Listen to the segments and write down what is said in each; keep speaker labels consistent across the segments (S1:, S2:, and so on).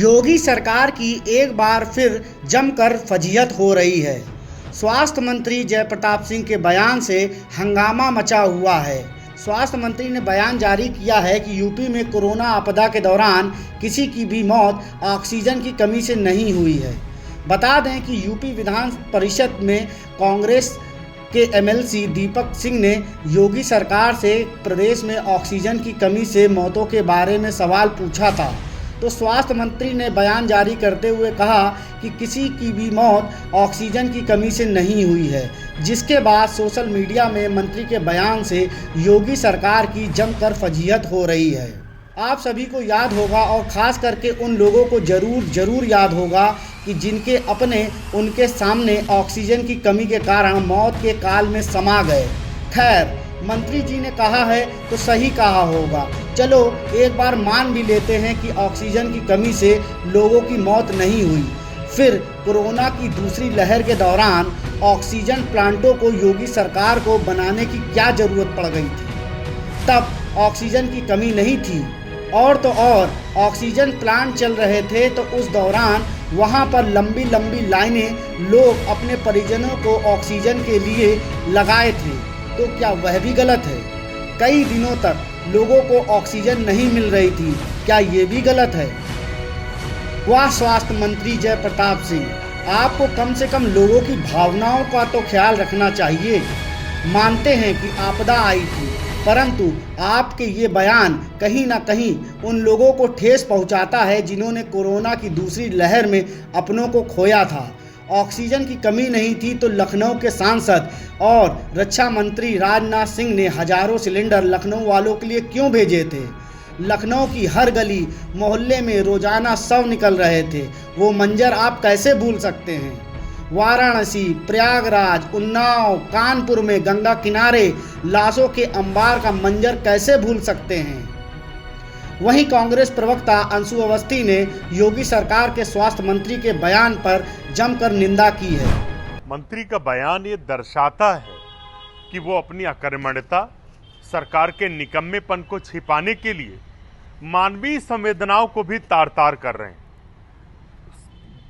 S1: योगी सरकार की एक बार फिर जमकर फजीहत हो रही है। स्वास्थ्य मंत्री जयप्रताप सिंह के बयान से हंगामा मचा हुआ है। स्वास्थ्य मंत्री ने बयान जारी किया है कि यूपी में कोरोना आपदा के दौरान किसी की भी मौत ऑक्सीजन की कमी से नहीं हुई है। बता दें कि यूपी विधान परिषद में कांग्रेस के एमएलसी दीपक सिंह ने योगी सरकार से प्रदेश में ऑक्सीजन की कमी से मौतों के बारे में सवाल पूछा था, तो स्वास्थ्य मंत्री ने बयान जारी करते हुए कहा कि किसी की भी मौत ऑक्सीजन की कमी से नहीं हुई है, जिसके बाद सोशल मीडिया में मंत्री के बयान से योगी सरकार की जमकर फजीहत हो रही है। आप सभी को याद होगा और ख़ास करके उन लोगों को ज़रूर याद होगा कि जिनके अपने उनके सामने ऑक्सीजन की कमी के कारण मौत के काल में समा गए। खैर, मंत्री जी ने कहा है तो सही कहा होगा। चलो एक बार मान भी लेते हैं कि ऑक्सीजन की कमी से लोगों की मौत नहीं हुई, फिर कोरोना की दूसरी लहर के दौरान ऑक्सीजन प्लांटों को योगी सरकार को बनाने की क्या ज़रूरत पड़ गई थी? तब ऑक्सीजन की कमी नहीं थी, और तो और ऑक्सीजन प्लांट चल रहे थे, तो उस दौरान वहाँ पर लंबी लाइनें लोग अपने परिजनों को ऑक्सीजन के लिए लगाए थे। तो क्या वह भी गलत है? कई दिनों तक लोगों को ऑक्सीजन नहीं मिल रही थी, क्या ये भी गलत है? वाह स्वास्थ्य मंत्री जयप्रताप सिंह, आपको कम से कम लोगों की भावनाओं का तो ख्याल रखना चाहिए। मानते हैं कि आपदा आई थी, परंतु आपके ये बयान कहीं ना कहीं उन लोगों को ठेस पहुंचाता है जिन्होंने कोरोना की दूसरी लहर में अपनों को खोया था। ऑक्सीजन की कमी नहीं थी तो लखनऊ के सांसद और रक्षा मंत्री राजनाथ सिंह ने हजारों सिलेंडर लखनऊ वालों के लिए क्यों भेजे थे? लखनऊ की हर गली मोहल्ले में रोजाना शव निकल रहे थे, वो मंजर आप कैसे भूल सकते हैं? वाराणसी, प्रयागराज, उन्नाव, कानपुर में गंगा किनारे लाशों के अंबार का मंजर कैसे भूल सकते हैं? वहीं कांग्रेस प्रवक्ता अंशु अवस्थी ने योगी सरकार के स्वास्थ्य मंत्री के बयान पर जमकर निंदा की है।
S2: मंत्री का बयान ये दर्शाता है कि वो अपनी अकर्मण्यता, सरकार के निकम्मेपन को छिपाने के लिए मानवीय संवेदनाओं को भी तार तार कर रहे हैं।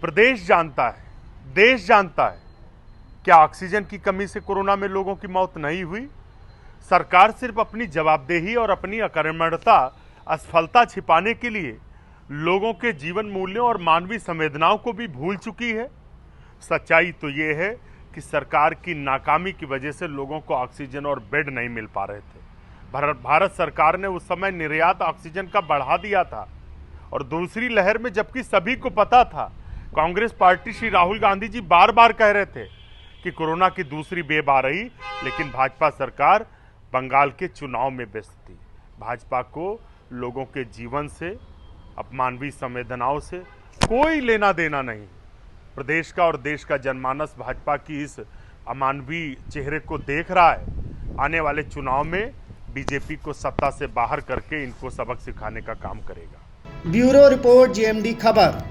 S2: प्रदेश जानता है, देश जानता है, क्या ऑक्सीजन की कमी से कोरोना में लोगों की मौत नहीं हुई? सरकार सिर्फ अपनी जवाबदेही और अपनी अकर्मण्यता, असफलता छिपाने के लिए लोगों के जीवन मूल्यों और मानवीय संवेदनाओं को भी भूल चुकी है। सच्चाई तो ये है कि सरकार की नाकामी की वजह से लोगों को ऑक्सीजन और बेड नहीं मिल पा रहे थे। भारत सरकार ने उस समय निर्यात ऑक्सीजन का बढ़ा दिया था, और दूसरी लहर में जबकि सभी को पता था, कांग्रेस पार्टी श्री राहुल गांधी जी बार बार कह रहे थे कि कोरोना की दूसरी वेव आ रही, लेकिन भाजपा सरकार बंगाल के चुनाव में व्यस्त थी। भाजपा को लोगों के जीवन से, अपमानवीय संवेदनाओं से कोई लेना देना नहीं। प्रदेश का और देश का जनमानस भाजपा की इस अमानवीय चेहरे को देख रहा है। आने वाले चुनाव में बीजेपी को सत्ता से बाहर करके इनको सबक सिखाने का काम करेगा।
S1: ब्यूरो रिपोर्ट, जेएमडी खबर।